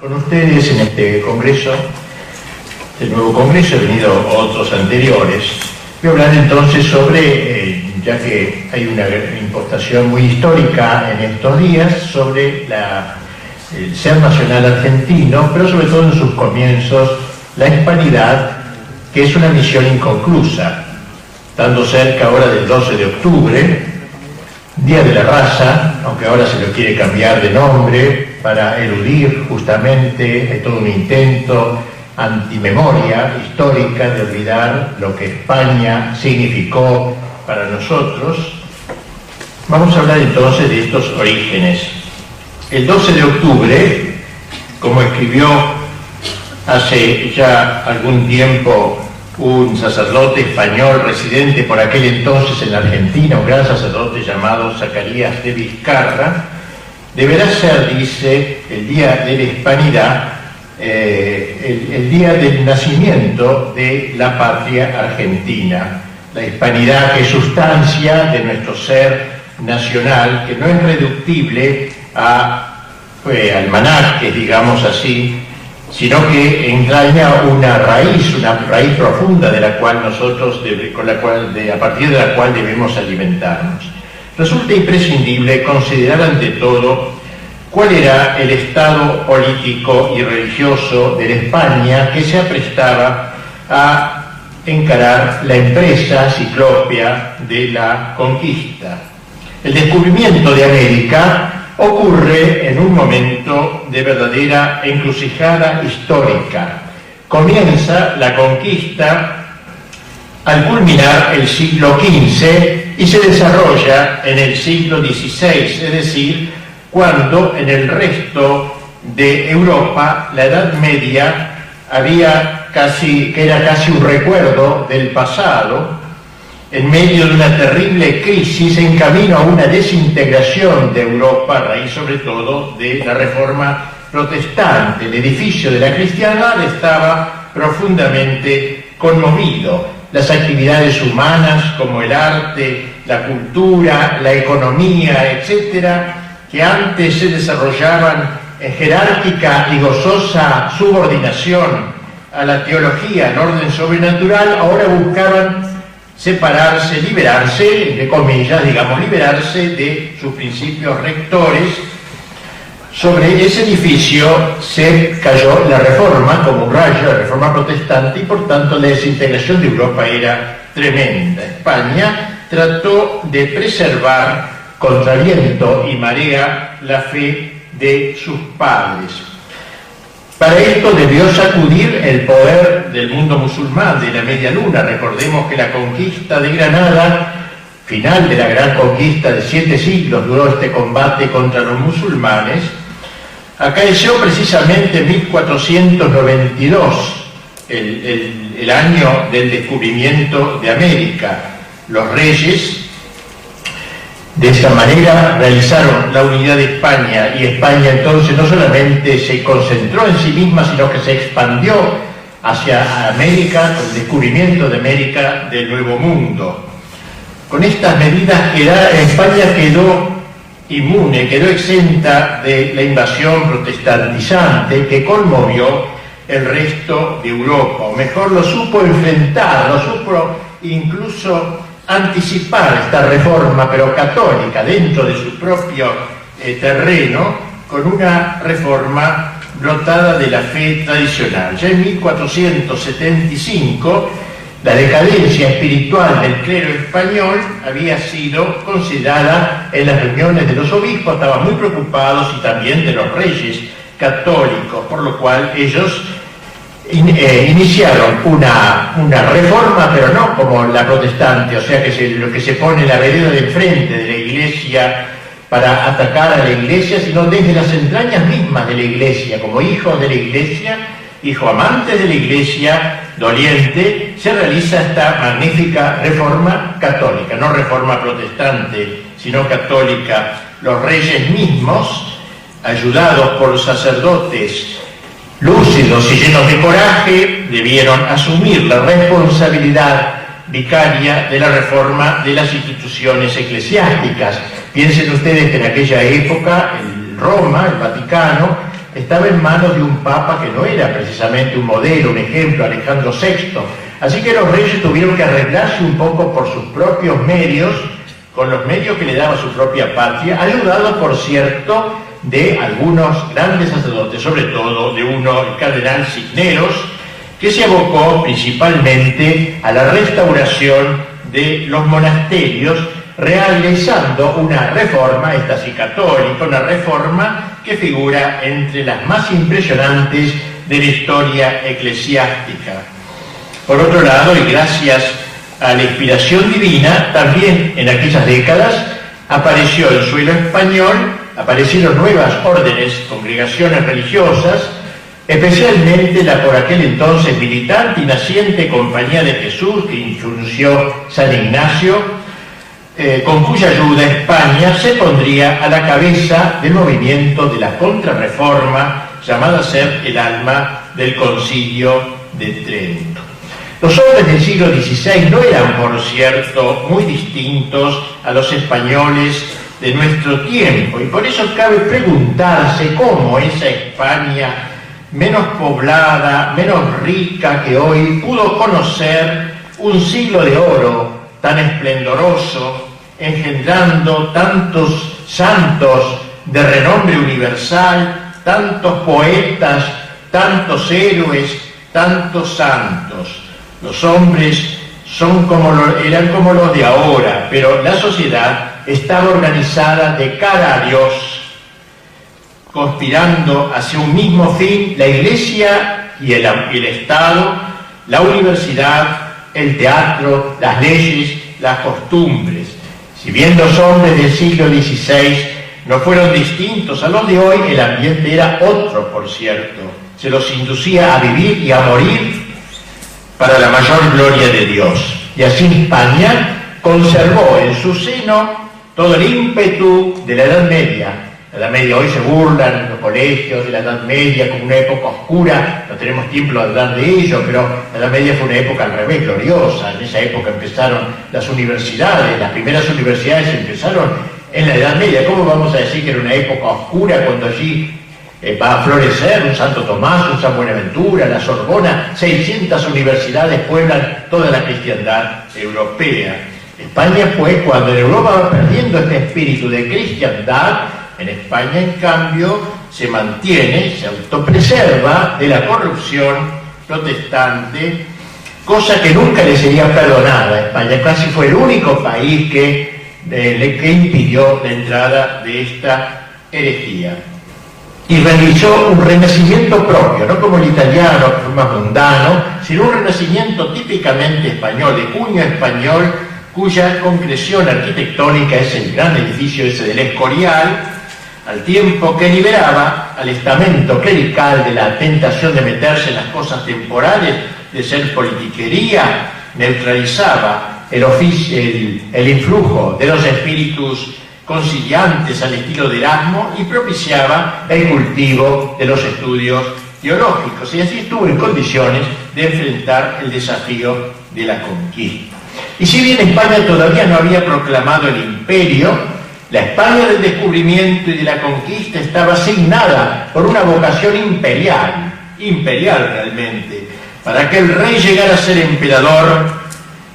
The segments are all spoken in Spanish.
Con ustedes en este congreso, el nuevo congreso, he venido otros anteriores. Voy a hablar entonces sobre, ya que hay una importación muy histórica en estos días, sobre el ser nacional argentino, pero sobre todo en sus comienzos, la hispanidad, que es una misión inconclusa, estando cerca ahora del 12 de octubre, Día de la Raza, aunque ahora se lo quiere cambiar de nombre para eludir justamente, hay todo un intento antimemoria histórica de olvidar lo que España significó para nosotros. Vamos a hablar entonces de estos orígenes. El 12 de octubre, como escribió hace ya algún tiempo un sacerdote español residente por aquel entonces en la Argentina, un gran sacerdote llamado Zacarías de Vizcarra, deberá ser, dice, el día de la hispanidad, el día del nacimiento de la patria argentina. La hispanidad que es sustancia de nuestro ser nacional, que no es reductible a almanaques, digamos así, sino que entraña una raíz profunda de la cual nosotros, a partir de la cual debemos alimentarnos. Resulta imprescindible considerar ante todo cuál era el estado político y religioso de la España que se aprestaba a encarar la empresa ciclópea de la conquista. El descubrimiento de América ocurre en un momento de verdadera encrucijada histórica. Comienza la conquista al culminar el siglo XV y se desarrolla en el siglo XVI, es decir, cuando en el resto de Europa la Edad Media era casi un recuerdo del pasado, en medio de una terrible crisis en camino a una desintegración de Europa, a raíz sobre todo de la Reforma Protestante. El edificio de la cristiandad estaba profundamente conmovido. Las actividades humanas como el arte, la cultura, la economía, etcétera, que antes se desarrollaban en jerárquica y gozosa subordinación a la teología, al orden sobrenatural, ahora buscaban separarse, liberarse, entre comillas, digamos, liberarse de sus principios rectores. Sobre ese edificio se cayó la Reforma, como un rayo, la Reforma Protestante, y por tanto la desintegración de Europa era tremenda. España trató de preservar contra viento y marea la fe de sus padres. Para esto debió sacudir el poder del mundo musulmán, de la Media Luna. Recordemos que la conquista de Granada, final de la gran conquista de 7 siglos, duró este combate contra los musulmanes, acaeció precisamente en 1492, el año del descubrimiento de América. Los reyes de esta manera realizaron la unidad de España, y España entonces no solamente se concentró en sí misma, sino que se expandió hacia América, con el descubrimiento de América del Nuevo Mundo. Con estas medidas España quedó inmune, quedó exenta de la invasión protestantizante que conmovió el resto de Europa, o mejor, lo supo enfrentar, lo supo incluso anticipar esta reforma, pero católica, dentro de su propio terreno, con una reforma brotada de la fe tradicional. Ya en 1475, la decadencia espiritual del clero español había sido considerada en las reuniones de los obispos, estaban muy preocupados, y también de los reyes católicos, por lo cual ellos iniciaron una reforma, pero no como la protestante, o sea que lo que se pone en la vereda de enfrente de la Iglesia para atacar a la Iglesia, sino desde las entrañas mismas de la Iglesia, como hijos de la Iglesia, hijos amantes de la Iglesia, doliente, se realiza esta magnífica reforma católica, no reforma protestante, sino católica. Los reyes mismos, ayudados por los sacerdotes lúcidos y llenos de coraje, debieron asumir la responsabilidad vicaria de la reforma de las instituciones eclesiásticas. Piensen ustedes que en aquella época Roma, el Vaticano, estaba en manos de un papa que no era precisamente un modelo, un ejemplo, Alejandro VI. Así que los reyes tuvieron que arreglarse un poco por sus propios medios, con los medios que le daba su propia patria, ayudados, por cierto, de algunos grandes sacerdotes, sobre todo de uno, el cardenal Cisneros, que se abocó principalmente a la restauración de los monasterios, realizando una reforma, esta sí católica, una reforma que figura entre las más impresionantes de la historia eclesiástica. Por otro lado, y gracias a la inspiración divina, también en aquellas décadas apareció en suelo español, aparecieron nuevas órdenes, congregaciones religiosas, especialmente la por aquel entonces militante y naciente Compañía de Jesús, que influyó San Ignacio, con cuya ayuda España se pondría a la cabeza del movimiento de la Contrarreforma, llamada a ser el alma del Concilio de Trento. Los hombres del siglo XVI no eran, por cierto, muy distintos a los españoles de nuestro tiempo, y por eso cabe preguntarse cómo esa España menos poblada, menos rica que hoy, pudo conocer un siglo de oro tan esplendoroso, engendrando tantos santos de renombre universal, tantos poetas, tantos héroes, tantos santos. Los hombres eran como los de ahora, pero la sociedad estaba organizada de cara a Dios, conspirando hacia un mismo fin: la Iglesia y el Estado, la universidad, el teatro, las leyes, las costumbres. Si bien los hombres del siglo XVI no fueron distintos a los de hoy, el ambiente era otro, por cierto. Se los inducía a vivir y a morir para la mayor gloria de Dios. Y así España conservó en su seno todo el ímpetu de la Edad Media. La Edad Media hoy se burlan en los colegios de la Edad Media como una época oscura, no tenemos tiempo de hablar de ello, pero la Edad Media fue una época al revés gloriosa. En esa época empezaron las universidades, las primeras universidades empezaron en la Edad Media. ¿Cómo vamos a decir que era una época oscura cuando allí va a florecer un Santo Tomás, un San Buenaventura, la Sorbona? 600 universidades pueblan toda la cristiandad europea. España fue cuando en Europa va perdiendo este espíritu de cristiandad. En España, en cambio, se mantiene, se autopreserva de la corrupción protestante, cosa que nunca le sería perdonada. España casi fue el único país que impidió la entrada de esta herejía. Y realizó un renacimiento propio, no como el italiano, que fue más mundano, sino un renacimiento típicamente español, de cuño español, cuya concreción arquitectónica es el gran edificio ese del Escorial, al tiempo que liberaba al estamento clerical de la tentación de meterse en las cosas temporales, de ser politiquería, neutralizaba el influjo de los espíritus conciliantes al estilo de Erasmo y propiciaba el cultivo de los estudios teológicos, y así estuvo en condiciones de enfrentar el desafío de la conquista. Y si bien España todavía no había proclamado el imperio, la España del descubrimiento y de la conquista estaba asignada por una vocación imperial realmente. Para que el rey llegara a ser emperador,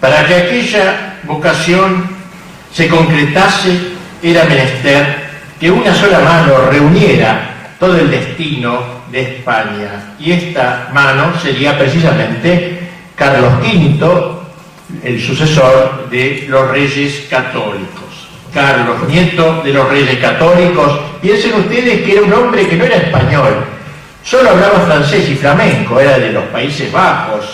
para que aquella vocación se concretase, era menester que una sola mano reuniera todo el destino de España. Y esta mano sería precisamente Carlos V, el sucesor de los reyes católicos. Carlos, nieto de los reyes católicos. Piensen ustedes que era un hombre que no era español, solo hablaba francés y flamenco, era de los Países Bajos,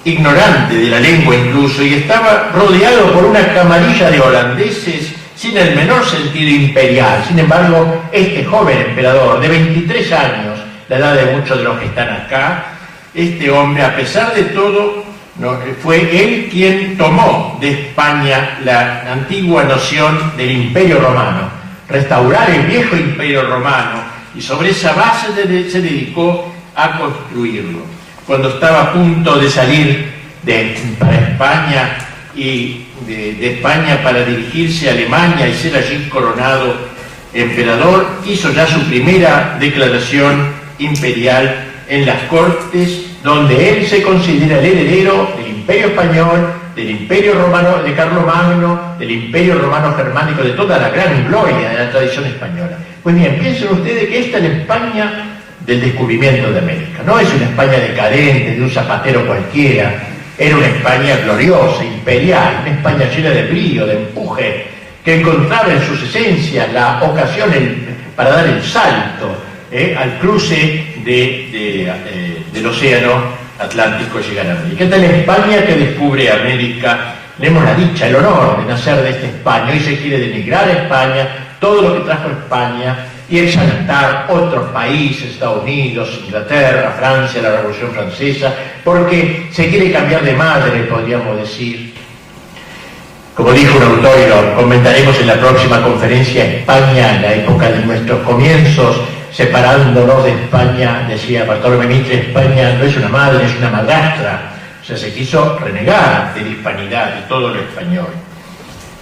ignorante de la lengua incluso, y estaba rodeado por una camarilla de holandeses sin el menor sentido imperial. Sin embargo, este joven emperador de 23 años, la edad de muchos de los que están acá, este hombre, a pesar de todo, fue él quien tomó de España la antigua noción del Imperio Romano, restaurar el viejo Imperio Romano, y sobre esa base se dedicó a construirlo. Cuando estaba a punto de salir para España y de España para dirigirse a Alemania y ser allí coronado emperador, hizo ya su primera declaración imperial en las Cortes, donde él se considera el heredero del Imperio Español, del Imperio Romano de Carlomagno, del Imperio Romano Germánico, de toda la gran gloria de la tradición española. Pues bien, piensen ustedes que esta es la España del descubrimiento de América. No es una España decadente, de un zapatero cualquiera, era una España gloriosa, imperial, una España llena de brío, de empuje, que encontraba en sus esencias la ocasión para dar el salto al cruce del océano Atlántico y llegar a América. Esta es la España que descubre América. Tenemos la dicha, el honor de nacer de esta España. Hoy se quiere denigrar a España, todo lo que trajo España, y exaltar otros países, Estados Unidos, Inglaterra, Francia, la Revolución Francesa, porque se quiere cambiar de madre, podríamos decir. Como dijo un autor, y lo comentaremos en la próxima conferencia, España en la época de nuestros comienzos, separándonos de España, decía Bartolomé Mitre, España no es una madre, es una madrastra. O sea, se quiso renegar de la hispanidad, de todo lo español.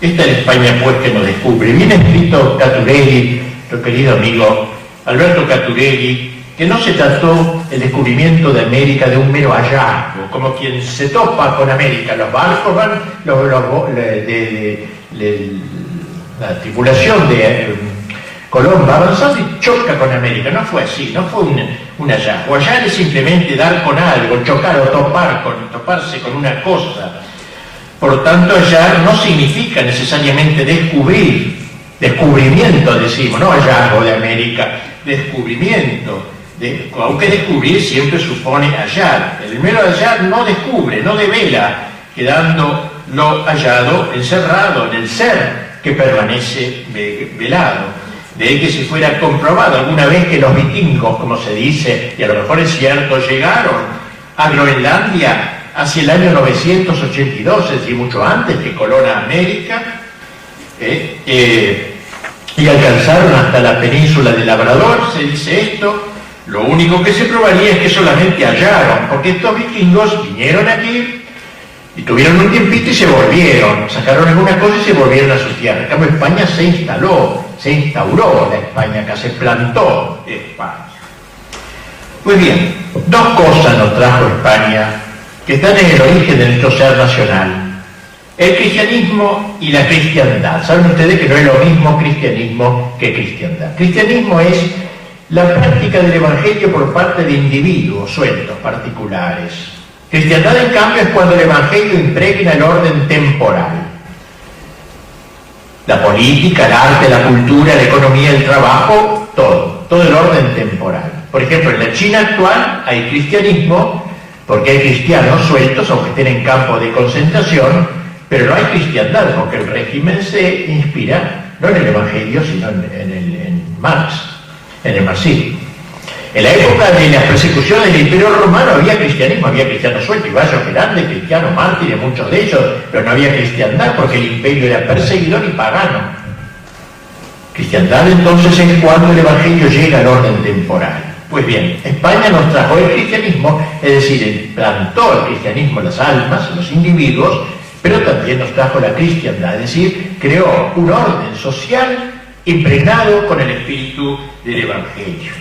Esta es la España, pues, que nos descubre. Bien escrito Caturelli, nuestro querido amigo Alberto Caturelli, que no se trató el descubrimiento de América de un mero hallazgo, como quien se topa con América. Los barcos van, la tripulación de Colón va avanzando y choca con América. No fue así, no fue un hallazgo. Hallar es simplemente dar con algo, chocar o toparse con una cosa. Por tanto, hallar no significa necesariamente descubrimiento, decimos, no hallazgo de América, descubrimiento. Aunque descubrir siempre supone hallar. El mero hallar no descubre, no devela, quedando lo hallado encerrado en el ser que permanece velado. De ahí que si fuera comprobado alguna vez que los vikingos, como se dice, y a lo mejor es cierto, llegaron a Groenlandia hacia el año 982, es decir, mucho antes que Colón a América, y alcanzaron hasta la península de Labrador, se dice esto, lo único que se probaría es que solamente hallaron, porque estos vikingos vinieron aquí y tuvieron un tiempito y se volvieron, sacaron alguna cosa y se volvieron a su tierra. En cambio, España se instauró la España acá, se plantó España. Pues bien, dos cosas nos trajo España que están en el origen de nuestro ser nacional: el cristianismo y la cristiandad. Saben ustedes que no es lo mismo cristianismo que cristiandad. Cristianismo es la práctica del evangelio por parte de individuos sueltos, particulares. Cristiandad, en cambio, es cuando el evangelio impregna el orden temporal. La política, el arte, la cultura, la economía, el trabajo, todo el orden temporal. Por ejemplo, en la China actual hay cristianismo, porque hay cristianos sueltos, aunque estén en campo de concentración, pero no hay cristiandad, porque el régimen se inspira no en el evangelio, sino en Marx, en el marxismo. En la época de las persecuciones del Imperio Romano había cristianismo, había cristianos sueltos, y varios grandes cristianos, mártires, muchos de ellos, pero no había cristiandad porque el imperio era perseguidor y pagano. Cristiandad entonces es cuando el evangelio llega al orden temporal. Pues bien, España nos trajo el cristianismo, es decir, plantó el cristianismo en las almas, en los individuos, pero también nos trajo la cristiandad, es decir, creó un orden social impregnado con el espíritu del evangelio.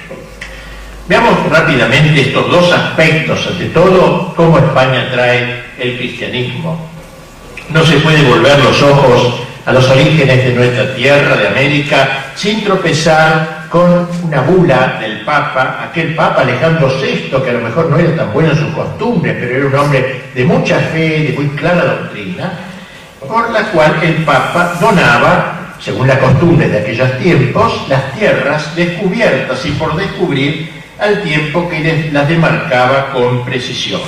Veamos rápidamente estos dos aspectos, ante todo, cómo España trae el cristianismo. No se puede volver los ojos a los orígenes de nuestra tierra, de América, sin tropezar con una bula del Papa, aquel Papa Alejandro VI, que a lo mejor no era tan bueno en sus costumbres, pero era un hombre de mucha fe, de muy clara doctrina, por la cual el Papa donaba, según la costumbre de aquellos tiempos, las tierras descubiertas y por descubrir al tiempo que las demarcaba con precisión.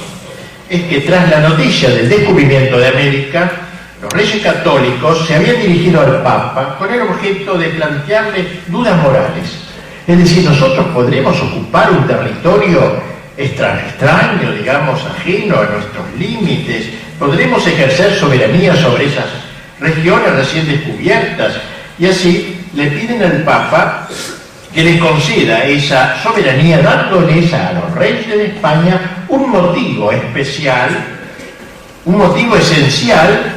Es que tras la noticia del descubrimiento de América, los reyes católicos se habían dirigido al Papa con el objeto de plantearle dudas morales. Es decir, nosotros podremos ocupar un territorio extraño, digamos, ajeno a nuestros límites, podremos ejercer soberanía sobre esas regiones recién descubiertas, y así le piden al Papa que les conceda esa soberanía, dándoles a los reyes de España un motivo especial, un motivo esencial,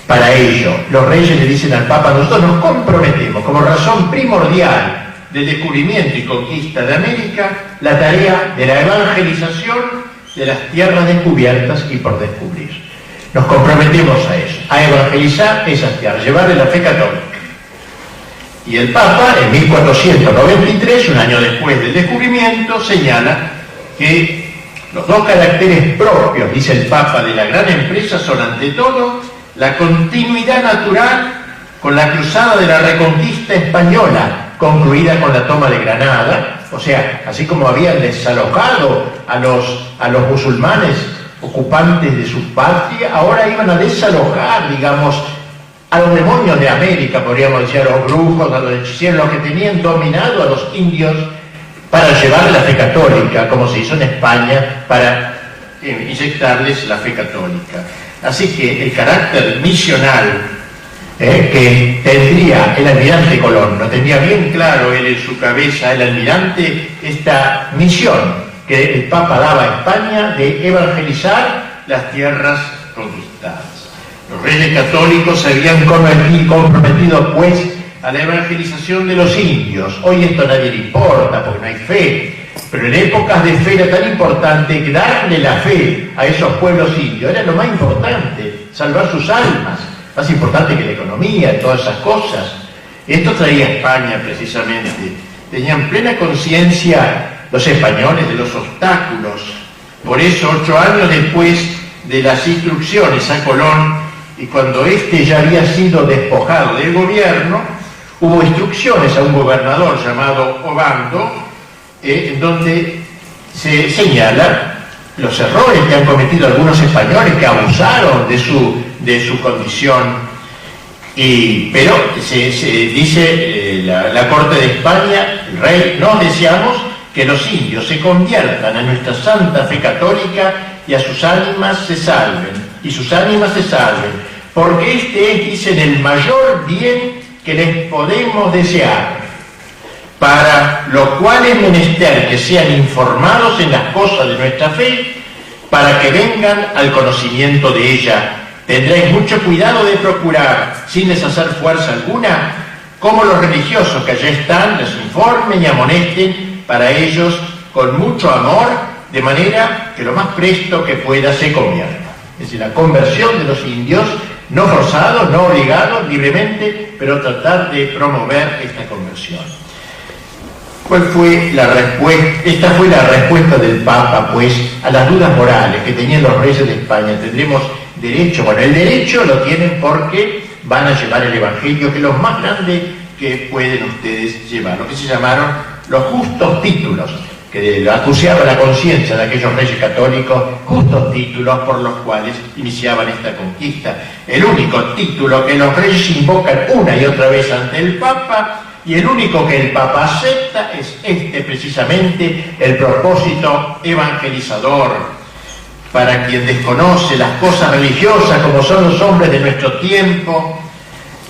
Para ello, los reyes le dicen al Papa: nosotros nos comprometemos como razón primordial del descubrimiento y conquista de América la tarea de la evangelización de las tierras descubiertas y por descubrir. Nos comprometemos a eso, a evangelizar esas tierras, llevarle la fe católica. Y el Papa, en 1493, un año después del descubrimiento, señala que los dos caracteres propios, dice el Papa, de la gran empresa son, ante todo, la continuidad natural con la cruzada de la Reconquista española, concluida con la toma de Granada. O sea, así como habían desalojado a los musulmanes ocupantes de su patria, ahora iban a desalojar, digamos, a los demonios de América, podríamos decir, a los brujos, a los hechiceros, los que tenían dominado a los indios, para llevarle la fe católica, como se hizo en España, para inyectarles la fe católica. Así que el carácter misional que tendría el almirante Colón, lo tenía bien claro él en su cabeza, el almirante, esta misión que el Papa daba a España de evangelizar las tierras conquistadas. Los reyes católicos se habían comprometido, pues, a la evangelización de los indios. Hoy esto a nadie le importa porque no hay fe, pero en épocas de fe era tan importante que darle la fe a esos pueblos indios era lo más importante, salvar sus almas, más importante que la economía, todas esas cosas. Esto traía a España precisamente. Tenían plena conciencia los españoles de los obstáculos. Por eso, 8 años después de las instrucciones a Colón, y cuando éste ya había sido despojado del gobierno, hubo instrucciones a un gobernador llamado Obando, en donde se señalan los errores que han cometido algunos españoles que abusaron de su condición. Pero se dice la Corte de España, el rey: no deseamos que los indios se conviertan a nuestra santa fe católica y sus ánimas se salven, porque este es, dicen, el mayor bien que les podemos desear, para lo cual es menester que sean informados en las cosas de nuestra fe, para que vengan al conocimiento de ella. Tendréis mucho cuidado de procurar, sin les hacer fuerza alguna, como los religiosos que allá están les informen y amonesten para ellos con mucho amor, de manera que lo más presto que pueda se convierta. Es decir, la conversión de los indios, no forzados, no obligados, libremente, pero tratar de promover esta conversión. ¿Cuál fue la respuesta? Esta fue la respuesta del Papa, pues, a las dudas morales que tenían los reyes de España. ¿Tendremos derecho? Bueno, el derecho lo tienen porque van a llevar el Evangelio, que es lo más grande que pueden ustedes llevar, lo que se llamaron los justos títulos, que acuciaba la conciencia de aquellos reyes católicos, justos títulos por los cuales iniciaban esta conquista. El único título que los reyes invocan una y otra vez ante el Papa, y el único que el Papa acepta, es precisamente, el propósito evangelizador. Para quien desconoce las cosas religiosas como son los hombres de nuestro tiempo,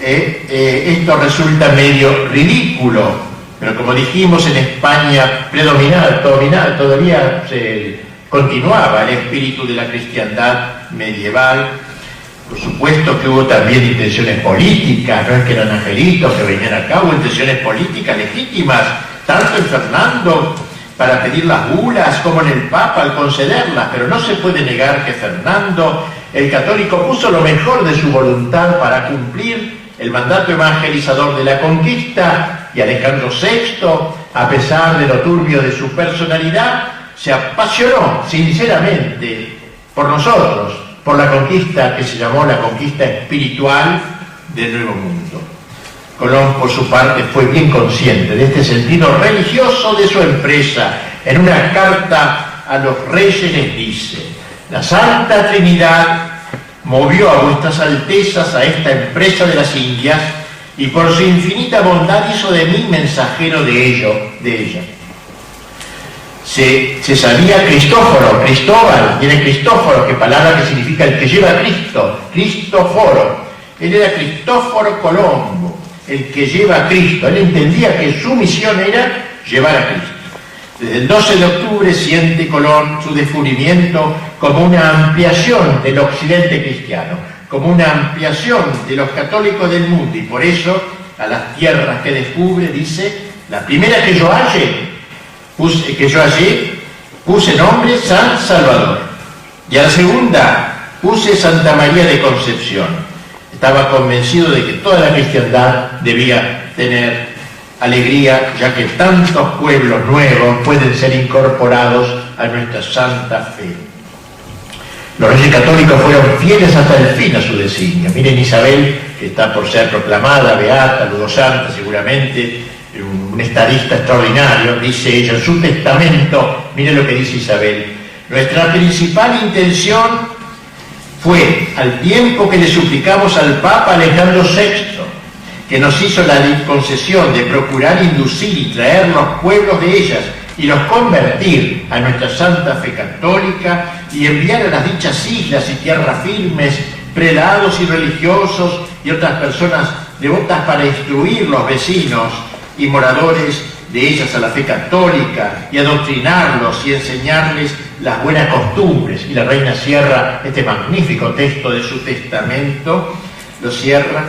esto resulta medio ridículo. Pero como dijimos, en España todavía se continuaba el espíritu de la cristiandad medieval. Por supuesto que hubo también intenciones políticas, no es que eran angelitos que venían a cabo, intenciones políticas legítimas, tanto en Fernando para pedir las bulas como en el Papa al concederlas, pero no se puede negar que Fernando, el católico, puso lo mejor de su voluntad para cumplir el mandato evangelizador de la conquista, y Alejandro VI, a pesar de lo turbio de su personalidad, se apasionó sinceramente por nosotros, por la conquista que se llamó la conquista espiritual del Nuevo Mundo. Colón, por su parte, fue bien consciente de este sentido religioso de su empresa. En una carta a los reyes les dice: la Santa Trinidad movió a vuestras altezas a esta empresa de las Indias, y por su infinita bondad hizo de mí mensajero de ella. Se sabía Cristóbal, viene Cristóforo, que palabra que significa el que lleva a Cristo, Cristóforo. Él era Cristóforo Colombo, el que lleva a Cristo. Él entendía que su misión era llevar a Cristo. Desde el 12 de octubre siente Colón su descubrimiento como una ampliación del occidente cristiano, como una ampliación de los católicos del mundo, y por eso a las tierras que descubre dice: la primera que yo hallé, puse nombre San Salvador, y a la segunda puse Santa María de Concepción. Estaba convencido de que toda la cristiandad debía tener alegría, ya que tantos pueblos nuevos pueden ser incorporados a nuestra santa fe. Los reyes católicos fueron fieles hasta el fin a su designio. Miren Isabel, que está por ser proclamada beata, luego santa seguramente, un estadista extraordinario, dice ella en su testamento, miren lo que dice Isabel: nuestra principal intención fue, al tiempo que le suplicamos al Papa Alejandro VI, que nos hizo la concesión de procurar inducir y traer los pueblos de ellas y los convertir a nuestra santa fe católica, y enviar a las dichas islas y tierras firmes prelados y religiosos y otras personas devotas para instruir los vecinos y moradores de ellas a la fe católica y adoctrinarlos y enseñarles las buenas costumbres. Y la reina cierra este magnífico texto de su testamento, lo cierra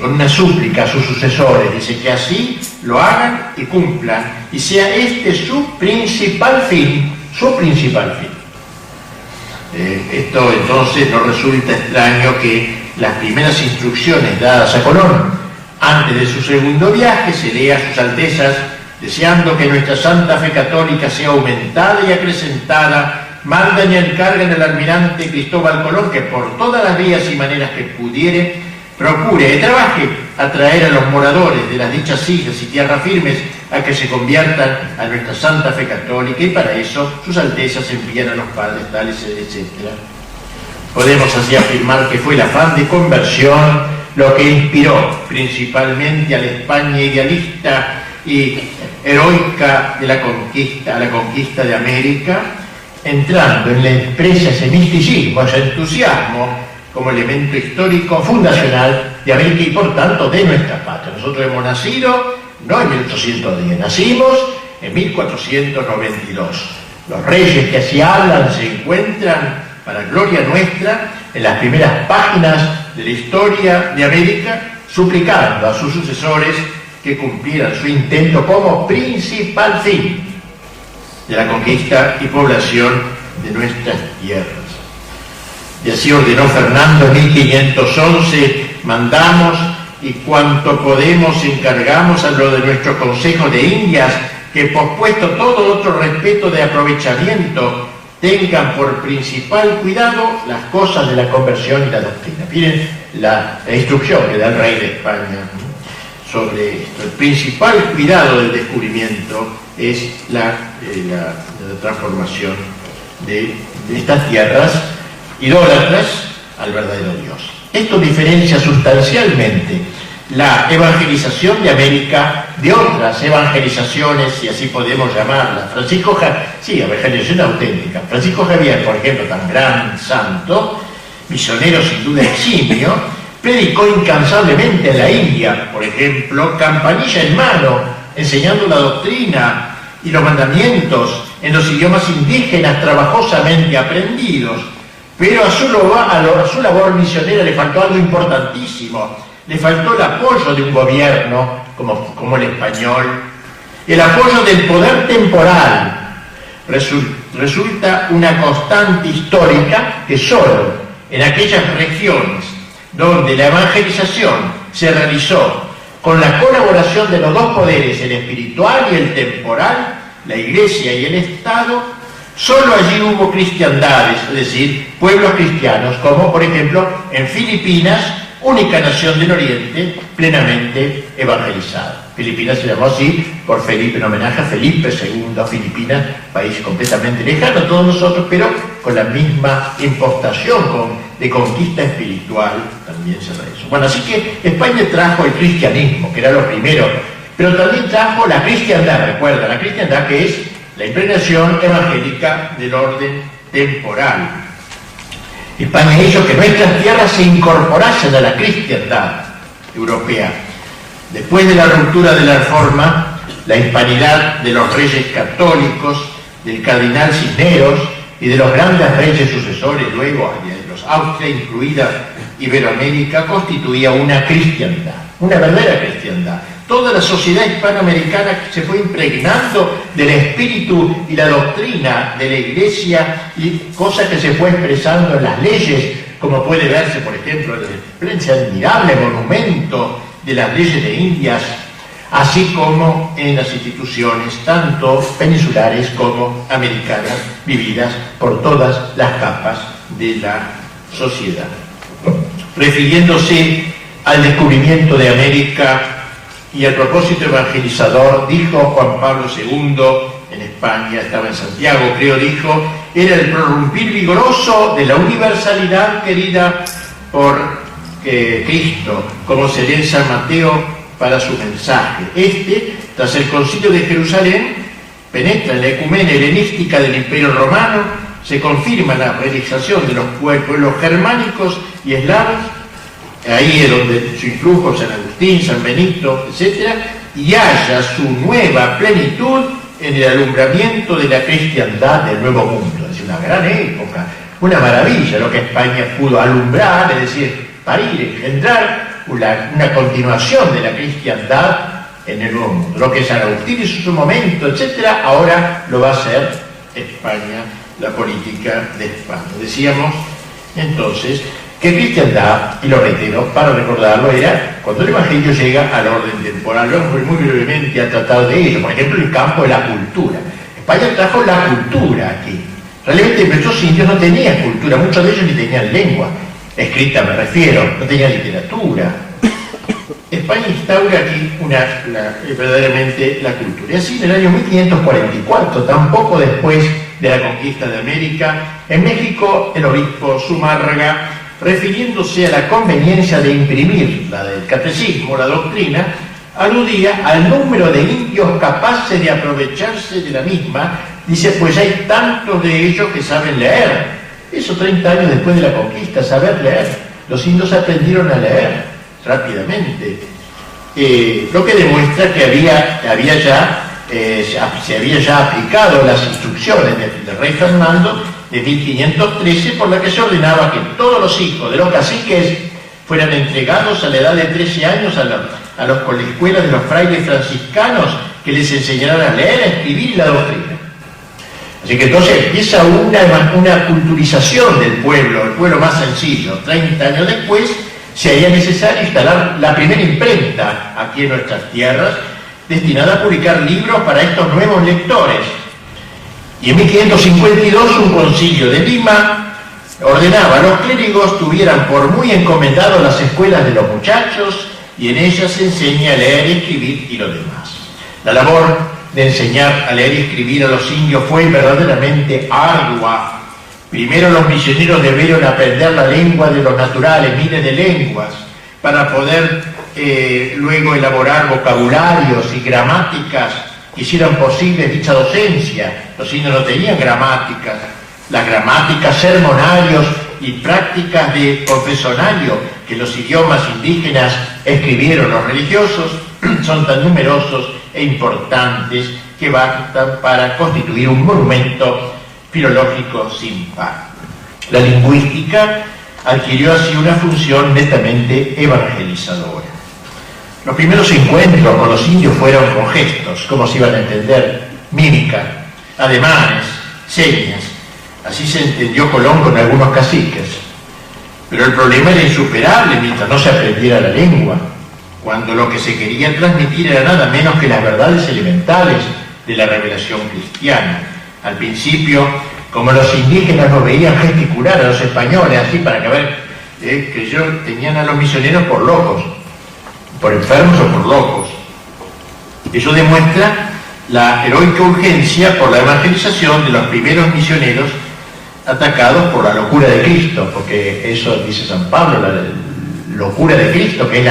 con una súplica a sus sucesores, dice que así lo hagan y cumplan, y sea este su principal fin, Esto entonces no resulta extraño que las primeras instrucciones dadas a Colón antes de su segundo viaje se lea a sus altezas: deseando que nuestra santa fe católica sea aumentada y acrecentada, mandan y encargan al almirante Cristóbal Colón que por todas las vías y maneras que pudiere procure y trabaje a traer a los moradores de las dichas islas y tierras firmes a que se conviertan a nuestra santa fe católica, y para eso sus altezas envían a los padres tales, etc. Podemos así afirmar que fue el afán de conversión lo que inspiró principalmente a la España idealista y heroica de la conquista de América, entrando en la empresa ese misticismo, ese entusiasmo como elemento histórico fundacional de América y por tanto de nuestra patria. Nosotros hemos nacido no en 1810, nacimos en 1492. Los reyes que así hablan se encuentran, para gloria nuestra, en las primeras páginas de la historia de América, suplicando a sus sucesores que cumplieran su intento como principal fin de la conquista y población de nuestras tierras. Y así ordenó Fernando en 1511: mandamos y cuanto podemos encargamos a lo de nuestro Consejo de Indias que, pospuesto todo otro respeto de aprovechamiento, tengan por principal cuidado las cosas de la conversión y la doctrina. Miren la instrucción que da el rey de España sobre esto. El principal cuidado del descubrimiento es la transformación de estas tierras idólatras al verdadero Dios. Esto diferencia sustancialmente la evangelización de América de otras evangelizaciones, si así podemos llamarlas. Evangelización auténtica. Francisco Javier, por ejemplo, tan gran santo, misionero sin duda eximio, predicó incansablemente en la India, por ejemplo, campanilla en mano, enseñando la doctrina y los mandamientos en los idiomas indígenas trabajosamente aprendidos. Pero a su labor misionera le faltó algo importantísimo: le faltó el apoyo de un gobierno como el español, el apoyo del poder temporal. Resulta una constante histórica que solo en aquellas regiones donde la evangelización se realizó con la colaboración de los dos poderes, el espiritual y el temporal, la Iglesia y el Estado, solo allí hubo cristiandades, es decir, pueblos cristianos, como por ejemplo en Filipinas, única nación del Oriente plenamente evangelizada. Filipinas se llamó así por Felipe, en homenaje a Felipe II, Filipinas, país completamente lejano a todos nosotros, pero con la misma impostación de conquista espiritual también se realizó. Bueno, así que España trajo el cristianismo, que era lo primero, pero también trajo la cristiandad. Recuerda, la cristiandad, que es la impregnación evangélica del orden temporal. España hizo que nuestras tierras se incorporasen a la cristiandad europea. Después de la ruptura de la Reforma, la hispanidad de los reyes católicos, del cardenal Cisneros y de los grandes reyes sucesores, luego de los Austria, incluida Iberoamérica constituía una cristiandad, una verdadera cristiandad. Toda la sociedad hispanoamericana se fue impregnando del espíritu y la doctrina de la Iglesia, y cosa que se fue expresando en las leyes, como puede verse, por ejemplo, en ese admirable monumento de las leyes de Indias, así como en las instituciones tanto peninsulares como americanas, vividas por todas las capas de la sociedad. Refiriéndose al descubrimiento de América y al propósito evangelizador, dijo Juan Pablo II, en España, estaba en Santiago, creo, dijo, era el prorrumpir vigoroso de la universalidad querida por Cristo, como se lee en San Mateo para su mensaje. Tras el Concilio de Jerusalén, penetra en la ecumenia helenística del Imperio Romano, se confirma la realización de los pueblos germánicos y eslavos, ahí es donde su influjo, San Agustín, San Benito, etc., y halla su nueva plenitud en el alumbramiento de la cristiandad del Nuevo Mundo. Es una gran época, una maravilla lo que España pudo alumbrar, es decir, parir, engendrar una continuación de la cristiandad en el Nuevo Mundo. Lo que San Agustín hizo en su momento, etc., ahora lo va a hacer España, la política de España. Decíamos entonces que cristiandad, y lo reitero para recordarlo, era cuando el Evangelio llega al orden temporal. Vamos muy brevemente a tratar de ello. Por ejemplo, el campo de la cultura. España trajo la cultura aquí. Realmente nuestros indios no tenían cultura, muchos de ellos ni tenían lengua escrita, me refiero, no tenían literatura. España instaura aquí verdaderamente la cultura. Y así en el año 1544, tampoco después de la conquista de América, en México el obispo Zumárraga, refiriéndose a la conveniencia de imprimir la del catecismo, la doctrina, aludía al número de indios capaces de aprovecharse de la misma. Dice, pues hay tantos de ellos que saben leer. Eso 30 años después de la conquista, saber leer. Los indios aprendieron a leer rápidamente. Lo que demuestra que se había ya aplicado las instrucciones del rey Fernando de 1513, por la que se ordenaba que todos los hijos de los caciques fueran entregados a la edad de 13 años a las escuelas de los frailes franciscanos, que les enseñaran a leer, a escribir y la doctrina. Así que entonces empieza una culturización del pueblo, el pueblo más sencillo. 30 años después se haría necesario instalar la primera imprenta aquí en nuestras tierras, destinada a publicar libros para estos nuevos lectores. Y en 1552 un concilio de Lima ordenaba a los clérigos tuvieran por muy encomendado las escuelas de los muchachos, y en ellas se enseña a leer, escribir y lo demás. La labor de enseñar a leer y escribir a los indios fue verdaderamente ardua. Primero los misioneros debieron aprender la lengua de los naturales, miles de lenguas, para poder luego elaborar vocabularios y gramáticas que hicieran posible dicha docencia. Los indios no tenían gramáticas. Las gramáticas, sermonarios y prácticas de confesionario que los idiomas indígenas escribieron los religiosos son tan numerosos e importantes que bastan para constituir un monumento filológico sin par. La lingüística adquirió así una función netamente evangelizadora. Los primeros encuentros con los indios fueron con gestos, como se iban a entender, mímica, ademanes, señas. Así se entendió Colón con algunos caciques. Pero el problema era insuperable mientras no se aprendiera la lengua, cuando lo que se quería transmitir era nada menos que las verdades elementales de la revelación cristiana. Al principio, como los indígenas nos veían gesticular a los españoles, así para que tenían a los misioneros por locos, por enfermos o por locos. Eso demuestra la heroica urgencia por la evangelización de los primeros misioneros atacados por la locura de Cristo, porque eso dice San Pablo, la locura de Cristo, que es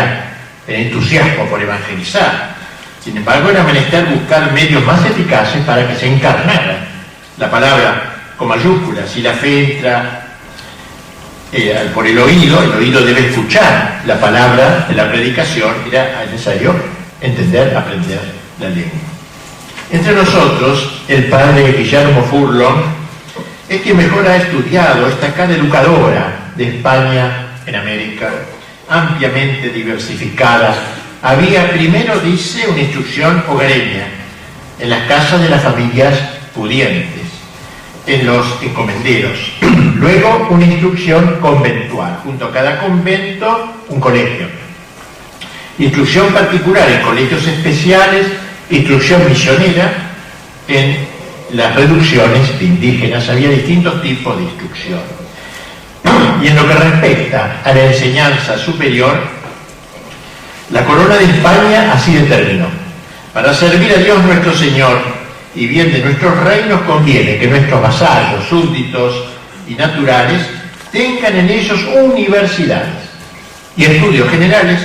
el entusiasmo por evangelizar. Sin embargo, era menester buscar medios más eficaces para que se encarnara la palabra con mayúsculas. Si la fe entra por el oído debe escuchar la palabra de la predicación, era necesario entender, aprender la lengua. Entre nosotros, el padre Guillermo Furlong es quien mejor ha estudiado esta cara educadora de España en América, ampliamente diversificada. Había primero, dice, una instrucción hogareña en las casas de las familias pudientes, en los encomenderos. Luego una instrucción conventual, junto a cada convento un colegio. Instrucción particular en colegios especiales, instrucción misionera en las reducciones de indígenas. Había distintos tipos de instrucción. Y en lo que respecta a la enseñanza superior, la corona de España así determinó: para servir a Dios nuestro Señor y bien de nuestros reinos conviene que nuestros vasallos, súbditos y naturales tengan en ellos universidades y estudios generales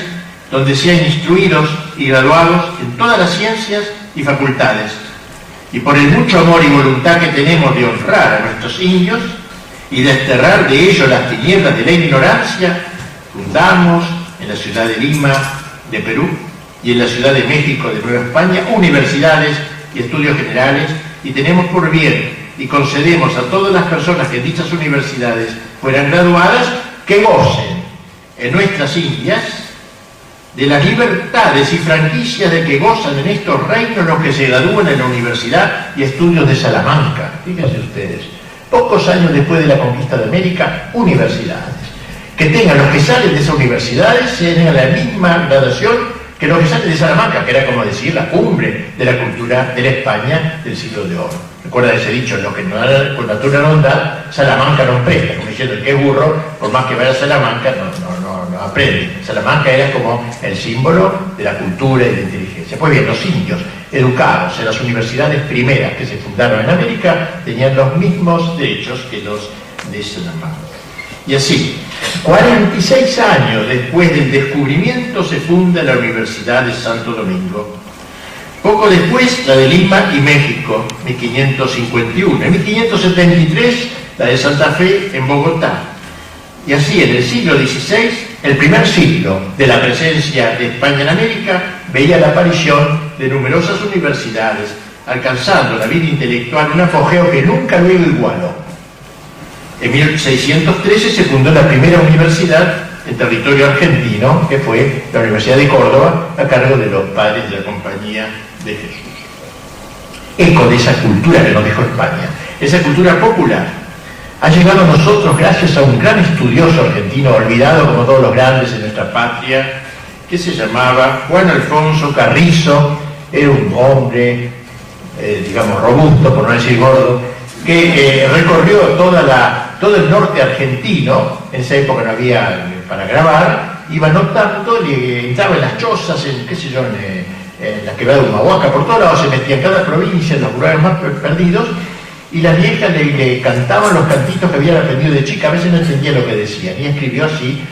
donde sean instruidos y graduados en todas las ciencias y facultades. Y por el mucho amor y voluntad que tenemos de honrar a nuestros indios y desterrar de ellos las tinieblas de la ignorancia, fundamos en la ciudad de Lima, de Perú, y en la Ciudad de México, de Nueva España, universidades y estudios generales, y tenemos por bien y concedemos a todas las personas que en dichas universidades fueran graduadas que gocen en nuestras Indias de las libertades y franquicias de que gozan en estos reinos los que se gradúan en la Universidad y Estudios de Salamanca. Fíjense ustedes, pocos años después de la conquista de América, universidades. Que tengan los que salen de esas universidades, tengan la misma graduación que los que salen de Salamanca, que era como decir la cumbre de la cultura de la España del siglo de oro. Recuerda ese dicho: lo que no da con natura no da, Salamanca no presta, como diciendo el que es burro, por más que vaya a Salamanca, no aprende. Salamanca era como el símbolo de la cultura y de la inteligencia. Pues bien, los indios educados en las universidades primeras que se fundaron en América tenían los mismos derechos que los de Salamanca. Y así, 46 años después del descubrimiento se funda la Universidad de Santo Domingo. Poco después la de Lima y México, 1551. En 1573 la de Santa Fe en Bogotá. Y así en el siglo XVI, el primer siglo de la presencia de España en América, veía la aparición de numerosas universidades, alcanzando la vida intelectual un apogeo que nunca luego igualó. En 1613 se fundó la primera universidad en territorio argentino, que fue la Universidad de Córdoba, a cargo de los padres de la Compañía de Jesús. Eco de esa cultura que nos dejó España, esa cultura popular, ha llegado a nosotros gracias a un gran estudioso argentino, olvidado como todos los grandes en nuestra patria, que se llamaba Juan Alfonso Carrizo. Era un hombre, digamos, robusto, por no decir gordo, que recorrió todo el norte argentino. En esa época no había para grabar, iba notando, le entraba en las chozas, en la quebrada de Humahuaca, por todos lados se metía en cada provincia, en los lugares más perdidos, y las viejas le cantaban los cantitos que habían aprendido de chica. A veces no entendía lo que decían, y escribió así,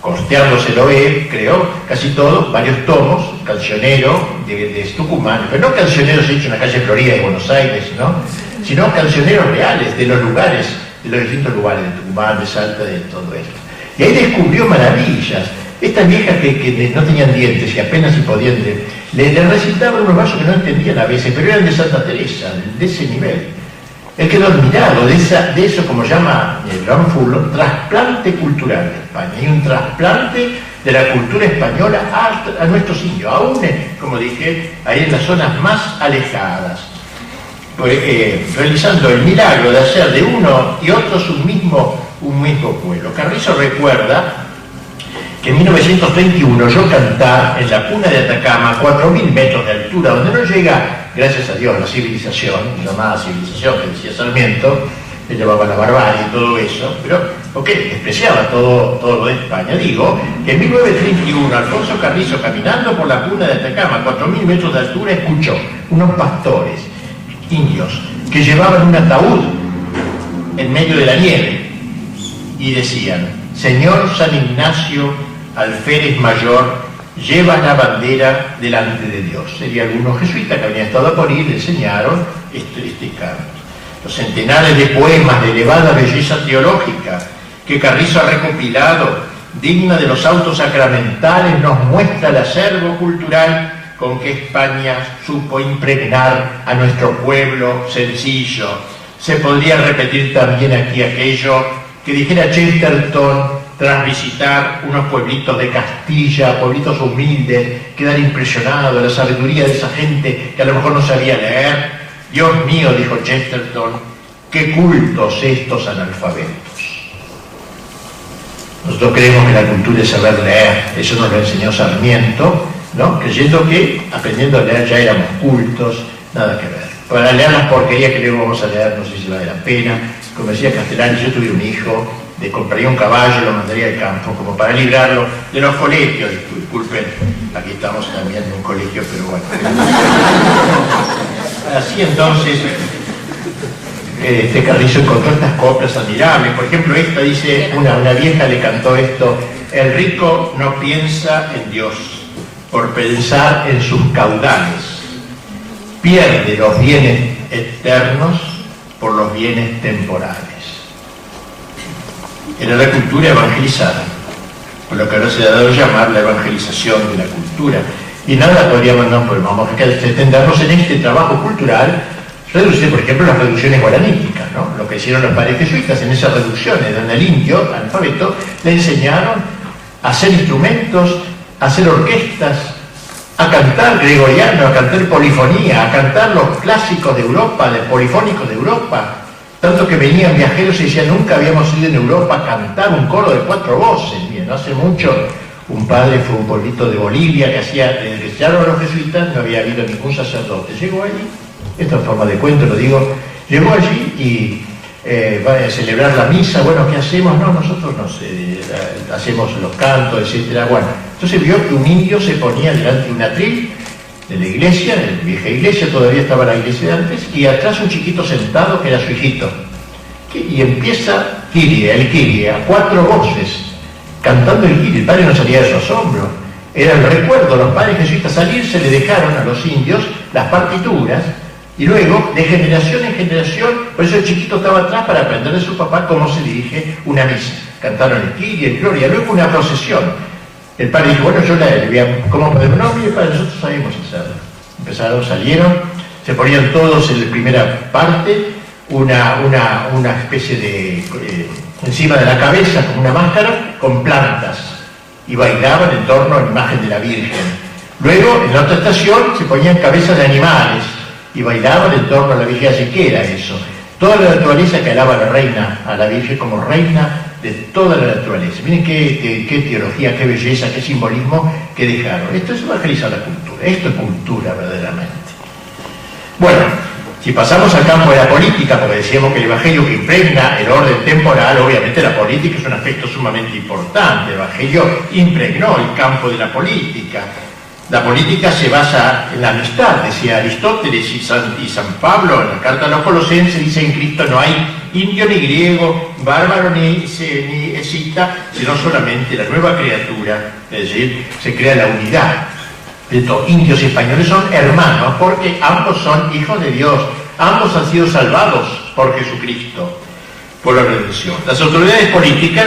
costeándoselo él, creó casi todos, varios tomos, cancionero de Tucumán, pero no cancioneros hechos en la calle Florida de Buenos Aires, ¿no?, sino cancioneros reales de los lugares, de los distintos lugares, de Tucumán, de Salta, de todo esto. Y ahí descubrió maravillas. Estas viejas que no tenían dientes y apenas si podían, le recitaban unos versos que no entendían a veces, pero eran de Santa Teresa, de ese nivel. Él quedó admirado de eso, como llama Joan Furlong, trasplante cultural de España. Hay un trasplante de la cultura española a nuestros indios, aún, como dije, ahí en las zonas más alejadas. Realizando el milagro de hacer de uno y otros un mismo pueblo. Carrizo recuerda que en 1931 oyó cantar en la puna de Atacama, a 4.000 metros de altura, donde no llega, gracias a Dios, la civilización, llamada civilización, que decía Sarmiento, que llevaba la barbarie y todo eso, pero porque despreciaba todo lo de España. Digo que en 1931 Alfonso Carrizo, caminando por la puna de Atacama, a 4.000 metros de altura, escuchó unos pastores indios que llevaban un ataúd en medio de la nieve y decían: Señor San Ignacio Alférez Mayor, lleva la bandera delante de Dios. Serían algunos jesuitas que habían estado por ir, le enseñaron este canto. Los centenares de poemas de elevada belleza teológica que Carrizo ha recopilado, digna de los autos sacramentales, nos muestra el acervo cultural con que España supo impregnar a nuestro pueblo sencillo. Se podría repetir también aquí aquello que dijera Chesterton tras visitar unos pueblitos de Castilla, pueblitos humildes, quedar impresionado de la sabiduría de esa gente que a lo mejor no sabía leer. Dios mío, dijo Chesterton, qué cultos estos analfabetos. Nosotros creemos que la cultura es saber leer, eso nos lo enseñó Sarmiento, ¿no? Creyendo que aprendiendo a leer ya éramos cultos, nada que ver. Para leer las porquerías que luego vamos a leer, no sé si vale la pena. Como decía Castellani, yo tuve un hijo, le compraría un caballo, lo mandaría al campo, como para librarlo de los colegios. Disculpen, aquí estamos también en un colegio, pero bueno. Así entonces, Carrizo encontró estas coplas admirables. Por ejemplo, esta dice, una vieja le cantó esto: el rico no piensa en Dios, por pensar en sus caudales. Pierde los bienes eternos por los bienes temporales. Era la cultura evangelizada, por lo que ahora se ha dado a llamar la evangelización de la cultura. Y nada podríamos, no, pues vamos a extendernos en este trabajo cultural, reducir, por ejemplo, las reducciones guaraníticas, ¿no? Lo que hicieron los padres jesuitas en esas reducciones, donde al indio, analfabeto, le enseñaron a hacer instrumentos, a hacer orquestas, a cantar gregoriano, a cantar polifonía, a cantar los clásicos de Europa, de polifónicos de Europa. Tanto que venían viajeros y decían, nunca habíamos ido en Europa a cantar un coro de 4 voces. Bien, no hace mucho, un padre fue a un pueblito de Bolivia que hacía, desde que se llegaron a los jesuitas, no había habido ningún sacerdote. Llegó allí, esta forma de cuento lo digo, llegó allí y va a celebrar la misa. Bueno, ¿qué hacemos? No, nosotros no sé, hacemos los cantos, etcétera. Bueno, entonces vio que un indio se ponía delante de un atril de la iglesia, de la vieja iglesia, todavía estaba la iglesia de antes, y atrás un chiquito sentado que era su hijito. Y empieza el Kyrie, a 4 voces, cantando el Kyrie. El padre no salía de su asombro. Era el recuerdo, los padres jesuitas salirse le dejaron a los indios las partituras, y luego, de generación en generación, por eso el chiquito estaba atrás para aprender de su papá cómo se dirige una misa. Cantaron el Kyrie, el Gloria, luego una procesión. El padre dijo, bueno, yo le voy a... ¿Cómo podemos? No, mire, padre, nosotros sabemos hacerlo. Empezaron, salieron, se ponían todos en la primera parte, una especie de... encima de la cabeza, como una máscara, con plantas, y bailaban en torno a la imagen de la Virgen. Luego, en la otra estación, se ponían cabezas de animales, y bailaban en torno a la Virgen. Así que era eso. Toda la naturaleza que alaba a la reina, a la Virgen como reina de toda la naturaleza. Miren qué teología, qué belleza, qué simbolismo que dejaron. Esto es evangelizar la cultura. Esto es cultura verdaderamente. Bueno, si pasamos al campo de la política, porque decíamos que el evangelio que impregna el orden temporal, obviamente la política es un aspecto sumamente importante. El evangelio impregnó el campo de la política. La política se basa en la amistad, decía Aristóteles, y San Pablo en la carta a los Colosenses dice: en Cristo no hay indio ni griego, bárbaro ni escita, sino solamente la nueva criatura, es decir, se crea la unidad. Entonces, indios y españoles son hermanos porque ambos son hijos de Dios, ambos han sido salvados por Jesucristo, por la redención. Las autoridades políticas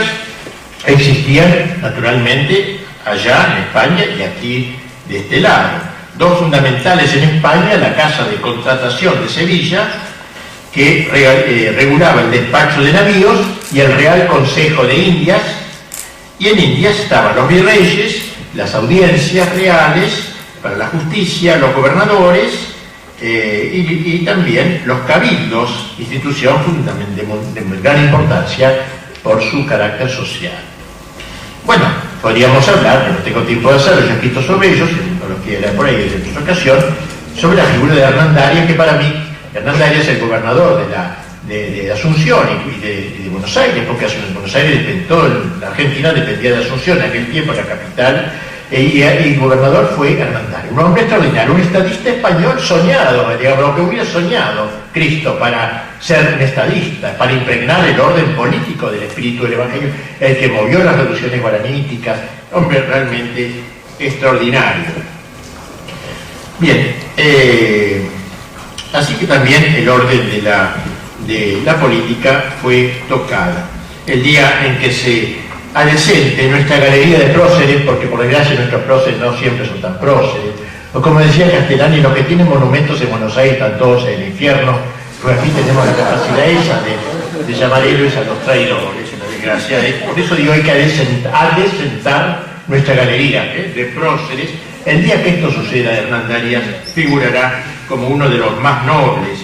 existían naturalmente allá en España y aquí de este lado. Dos fundamentales en España: la Casa de Contratación de Sevilla, que regulaba el despacho de navíos, y el Real Consejo de Indias. Y en Indias estaban los virreyes, las audiencias reales para la justicia, los gobernadores y también los cabildos, institución de gran importancia por su carácter social. Bueno, podríamos hablar, pero no tengo tiempo de hacerlo, yo he escrito sobre ellos, no los quiero leer por ahí en otra ocasión, sobre la figura de Hernán Darias, que para mí, Hernán Darias es el gobernador de Asunción y de Buenos Aires, porque Buenos Aires, toda la Argentina dependía de Asunción, en aquel tiempo la capital, y el gobernador fue Hernán Darias, un hombre extraordinario, un estadista español soñado, digamos, lo que hubiera soñado Cristo para ser un estadista, para impregnar el orden político del espíritu del Evangelio, el que movió las revoluciones guaraníticas, hombre realmente extraordinario. Bien, así que también el orden de la política fue tocada. El día en que se adecente nuestra galería de próceres, porque por desgracia nuestros próceres no siempre son tan próceres, o como decía Castellani, los que tienen monumentos en Buenos Aires están todos en el infierno, pues aquí tenemos la capacidad esa de llamar héroes a los traidores. desgracia. Por eso digo, hay que adecentar nuestra galería de próceres. El día que esto suceda, Hernán Darias figurará como uno de los más nobles.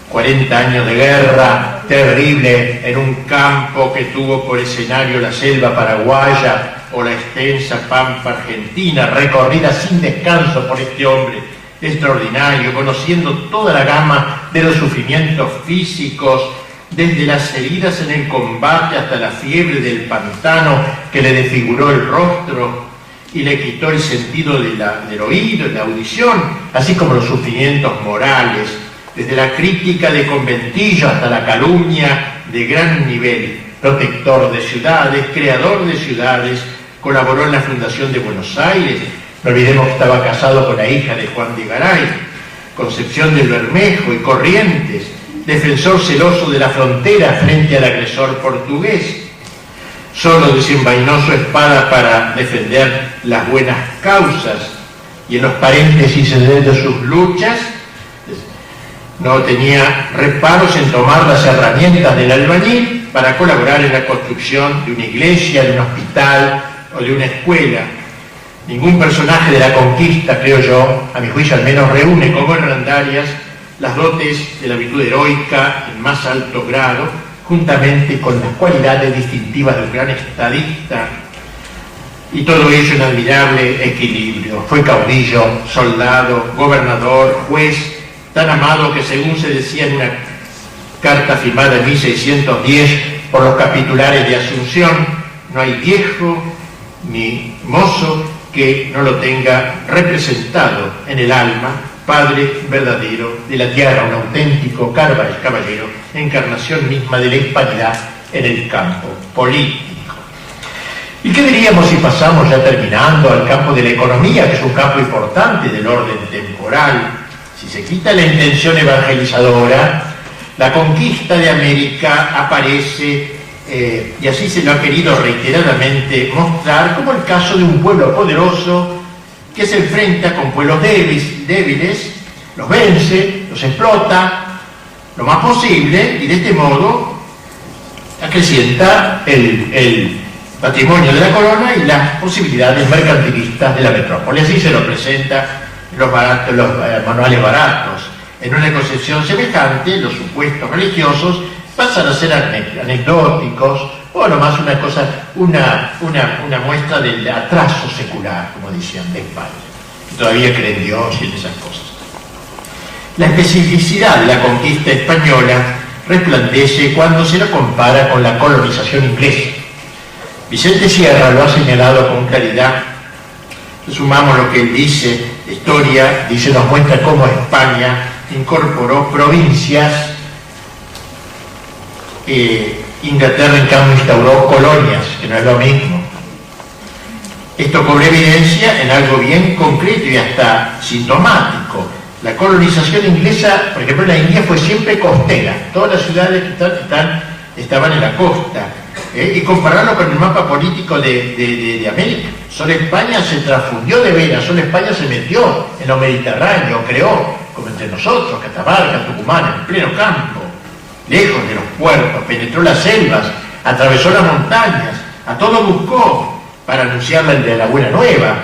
40 años de guerra terrible en un campo que tuvo por escenario la selva paraguaya o la extensa pampa argentina, recorrida sin descanso por este hombre extraordinario, conociendo toda la gama de los sufrimientos físicos, desde las heridas en el combate hasta la fiebre del pantano que le desfiguró el rostro y le quitó el sentido del oído y la audición, así como los sufrimientos morales, desde la crítica de conventillo hasta la calumnia de gran nivel. Protector de ciudades, creador de ciudades, colaboró en la fundación de Buenos Aires. No olvidemos que estaba casado con la hija de Juan de Garay, Concepción del Bermejo y Corrientes, defensor celoso de la frontera frente al agresor portugués. Solo desenvainó su espada para defender las buenas causas, y en los paréntesis de sus luchas no tenía reparos en tomar las herramientas del albañil para colaborar en la construcción de una iglesia, de un hospital o de una escuela. Ningún personaje de la conquista, creo yo, a mi juicio al menos, reúne como Hernán Darias las dotes de la virtud heroica en más alto grado, juntamente con las cualidades distintivas de un gran estadista, y todo ello en admirable equilibrio. Fue caudillo, soldado, gobernador, juez, tan amado que, según se decía en una carta firmada en 1610 por los capitulares de Asunción, no hay viejo ni mozo que no lo tenga representado en el alma, padre verdadero de la tierra, un auténtico caballero, encarnación misma de la hispanidad en el campo político. ¿Y qué diríamos si pasamos, ya terminando, al campo de la economía, que es un campo importante del orden temporal? Si se quita la intención evangelizadora, la conquista de América aparece, y así se lo ha querido reiteradamente mostrar, como el caso de un pueblo poderoso que se enfrenta con pueblos débiles, los vence, los explota lo más posible, y de este modo acrecienta el patrimonio de la corona y las posibilidades mercantilistas de la metrópoli. Así se lo presenta los manuales baratos. En una concepción semejante, los supuestos religiosos pasan a ser anecdóticos, o nomás una muestra del atraso secular, como decían, de España, que todavía cree en Dios y en esas cosas. La especificidad de la conquista española resplandece cuando se lo compara con la colonización inglesa. Vicente Sierra lo ha señalado con claridad. Sumamos lo que él dice, la historia nos muestra cómo España incorporó provincias, Inglaterra en cambio instauró colonias, que no es lo mismo. Esto cobra evidencia en algo bien concreto y hasta sintomático. La colonización inglesa, por ejemplo, en la India fue siempre costera. Todas las ciudades que estaban en la costa. Y compararlo con el mapa político de América. Solo España se transfundió de veras, solo España se metió en lo mediterráneo, creó, como entre nosotros, Catamarca, Tucumán, en pleno campo, lejos de los puertos, penetró las selvas, atravesó las montañas, a todo buscó para anunciarle de la buena nueva.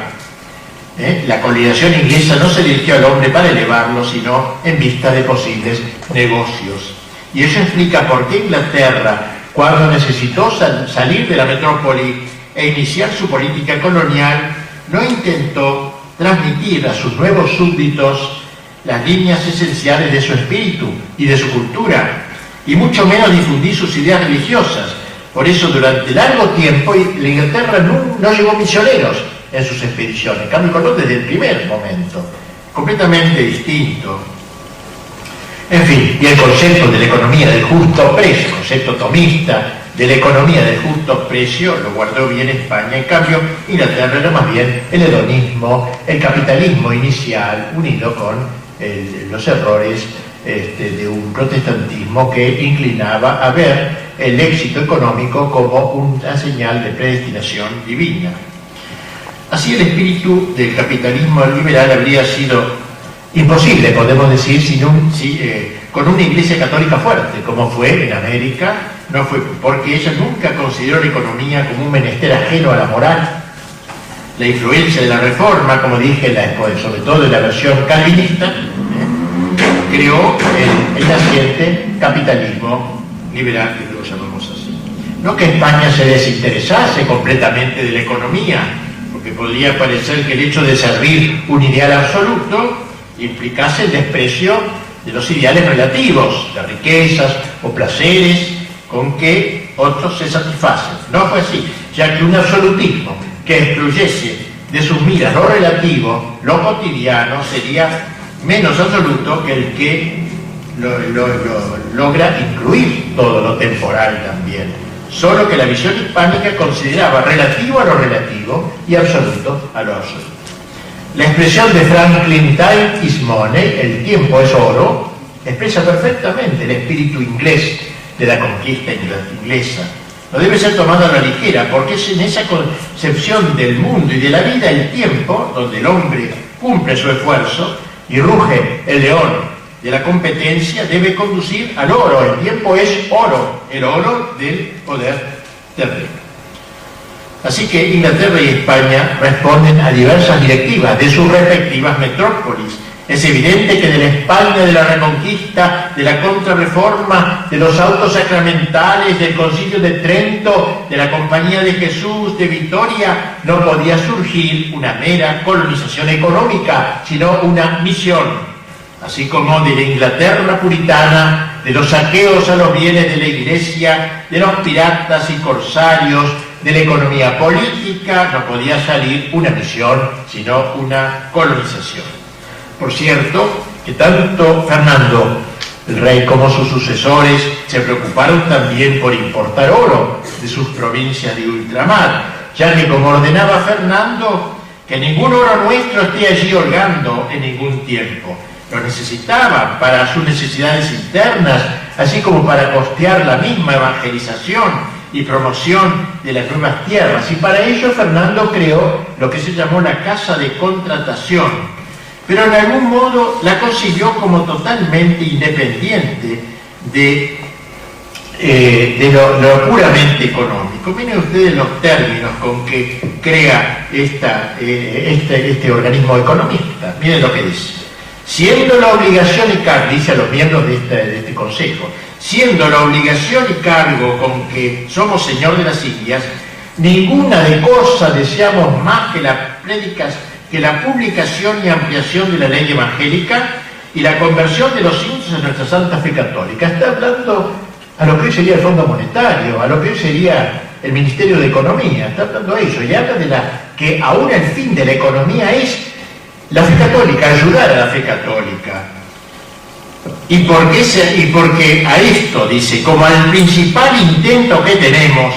La colonización inglesa no se dirigió al hombre para elevarlo, sino en vista de posibles negocios. Y eso explica por qué Inglaterra, cuando necesitó salir de la metrópoli e iniciar su política colonial, no intentó transmitir a sus nuevos súbditos las líneas esenciales de su espíritu y de su cultura, y mucho menos difundir sus ideas religiosas. Por eso, durante largo tiempo, la Inglaterra no llevó misioneros en sus expediciones. En cambio, Colón desde el primer momento, completamente distinto. En fin, y el concepto de la economía del justo precio, concepto tomista de la economía del justo precio, lo guardó bien España. En cambio, Inglaterra era más bien el hedonismo, el capitalismo inicial, unido con los errores de un protestantismo que inclinaba a ver el éxito económico como una señal de predestinación divina. Así, el espíritu del capitalismo liberal habría sido imposible, podemos decir, con una iglesia católica fuerte, como fue en América. No fue, porque ella nunca consideró la economía como un menester ajeno a la moral. La influencia de la Reforma, como dije, sobre todo en la versión calvinista, creó el naciente capitalismo liberal, que lo llamamos así. No que España se desinteresase completamente de la economía, porque podría parecer que el hecho de servir un ideal absoluto implicase el desprecio de los ideales relativos, de riquezas o placeres con que otros se satisfacen. No fue así, ya que un absolutismo que excluyese de sus miras lo relativo, lo cotidiano, sería menos absoluto que el que logra incluir todo lo temporal también. Solo que la visión hispánica consideraba relativo a lo relativo y absoluto a lo absoluto. La expresión de Franklin, time is money, el tiempo es oro, expresa perfectamente el espíritu inglés de la conquista inglesa. No debe ser tomada a la ligera, porque es en esa concepción del mundo y de la vida el tiempo, donde el hombre cumple su esfuerzo y ruge el león de la competencia, debe conducir al oro. El tiempo es oro, el oro del poder terreno. Así que Inglaterra y España responden a diversas directivas de sus respectivas metrópolis. Es evidente que de la España de la Reconquista, de la Contrarreforma, de los autos sacramentales, del Concilio de Trento, de la Compañía de Jesús, de Vitoria, no podía surgir una mera colonización económica, sino una misión. Así como de la Inglaterra puritana, de los saqueos a los bienes de la Iglesia, de los piratas y corsarios, de la economía política, no podía salir una misión, sino una colonización. Por cierto, que tanto Fernando el rey como sus sucesores se preocuparon también por importar oro de sus provincias de ultramar, ya que, como ordenaba Fernando, que ningún oro nuestro esté allí holgando en ningún tiempo. Lo necesitaban para sus necesidades internas, así como para costear la misma evangelización y promoción de las nuevas tierras. Y para ello Fernando creó lo que se llamó la Casa de Contratación, pero en algún modo la concibió como totalmente independiente de lo puramente económico. Miren ustedes los términos con que crea este organismo economista. Miren lo que dice. Siendo la obligación y cargo, dice a los miembros de este consejo, siendo la obligación y cargo con que somos señor de las Indias, ninguna de cosa deseamos más que la publicación y ampliación de la ley evangélica y la conversión de los indios a nuestra santa fe católica. Está hablando a lo que hoy sería el Fondo Monetario, a lo que hoy sería el Ministerio de Economía, está hablando a ello, y habla de que aún el fin de la economía es la fe católica, ayudar a la fe católica. ¿Y porque a esto, dice, como al principal intento que tenemos,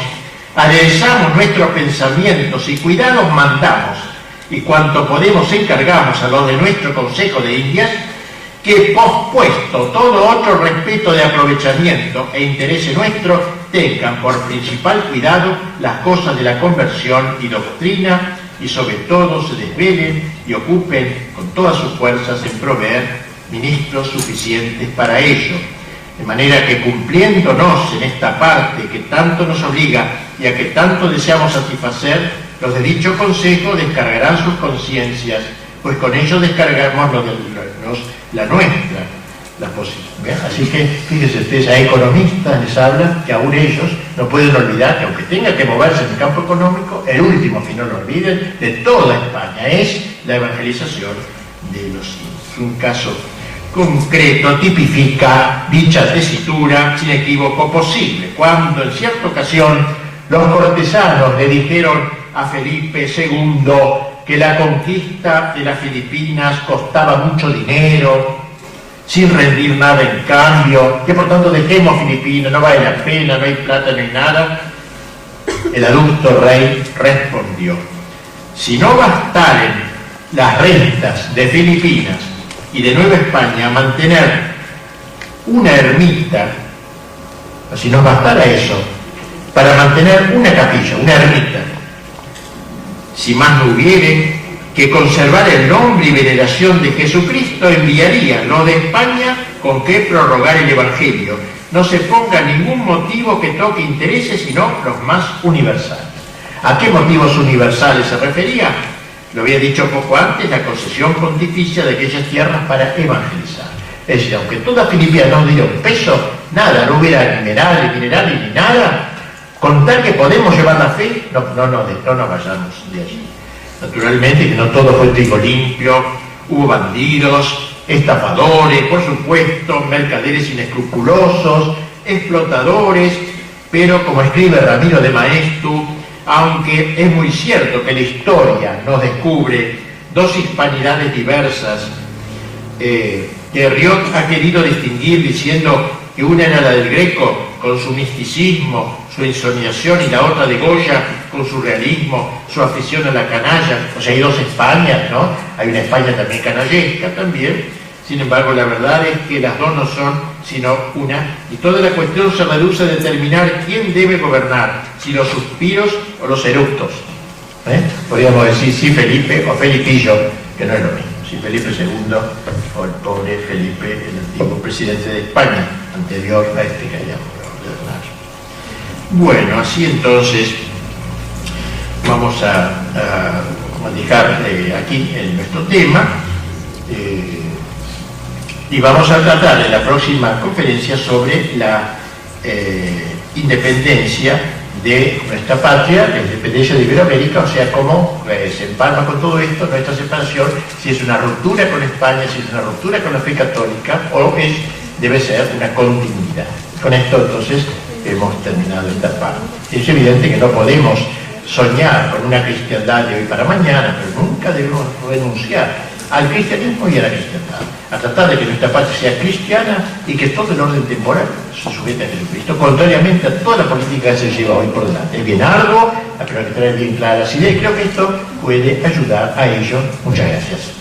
aderezamos nuestros pensamientos y cuidados mandamos, y cuanto podemos encargamos a los de nuestro Consejo de Indias, que pospuesto todo otro respeto de aprovechamiento e interés nuestro, tengan por principal cuidado las cosas de la conversión y doctrina, y sobre todo se desvelen y ocupen con todas sus fuerzas en proveer ministros suficientes para ello, de manera que cumpliéndonos en esta parte que tanto nos obliga y a que tanto deseamos satisfacer, los de dicho consejo descargarán sus conciencias, pues con ello descargamos la nuestra, la posición. Así que fíjense ustedes, a economistas les habla que aún ellos no pueden olvidar que aunque tenga que moverse en el campo económico, el último, que no lo olviden, de toda España es la evangelización de los indios. Un caso concreto tipifica dicha tesitura sin equívoco posible, cuando en cierta ocasión los cortesanos le dijeron a Felipe II que la conquista de las Filipinas costaba mucho dinero, sin rendir nada en cambio, que por tanto dejemos Filipinas, no vale la pena, no hay plata, no hay nada. El adusto rey respondió: si no bastaren las rentas de Filipinas y de Nueva España a mantener una ermita, si nos bastara eso, para mantener una capilla, una ermita, si más no hubiere, que conservar el nombre y veneración de Jesucristo enviaría lo de España con que prorrogar el Evangelio. No se ponga ningún motivo que toque intereses, sino los más universales. ¿A qué motivos universales se refería? Lo había dicho poco antes, la concesión pontificia de aquellas tierras para evangelizar. Es decir, aunque toda Filipina no diera un peso, nada, no hubiera minerales ni nada, con tal que podemos llevar la fe, no nos vayamos de allí. Naturalmente que no todo fue trigo limpio, hubo bandidos, estafadores, por supuesto, mercaderes inescrupulosos, explotadores, pero como escribe Ramiro de Maestu, aunque es muy cierto que la historia nos descubre dos hispanidades diversas, que Riot ha querido distinguir diciendo que una era la del Greco con su misticismo, su ensoñación, y la otra de Goya con su realismo, su afición a la canalla. O sea, hay dos Españas, ¿no? Hay una España también canallesca también. Sin embargo, la verdad es que las dos no son sino una, y toda la cuestión se reduce a determinar quién debe gobernar, si los suspiros o los eructos. Podríamos decir si Felipe o Felipillo, que no es lo mismo, si Felipe II o el pobre Felipe, el antiguo presidente de España, anterior a este que hayamos de gobernar. Bueno, así entonces vamos a dejar aquí nuestro tema. Y vamos a tratar en la próxima conferencia sobre la independencia de nuestra patria, la independencia de Iberoamérica, o sea, cómo se empalma con todo esto nuestra separación, si es una ruptura con España, si es una ruptura con la fe católica, o debe ser una continuidad. Con esto entonces hemos terminado esta parte. Es evidente que no podemos soñar con una cristiandad de hoy para mañana, pero nunca debemos renunciar al cristianismo y a la cristiandad, a tratar de que nuestra patria sea cristiana y que todo el orden temporal se sujete a Jesucristo, contrariamente a toda la política que se lleva hoy por delante. Es bien arduo, pero hay que tener bien claras las ideas, y creo que esto puede ayudar a ello. Muchas gracias.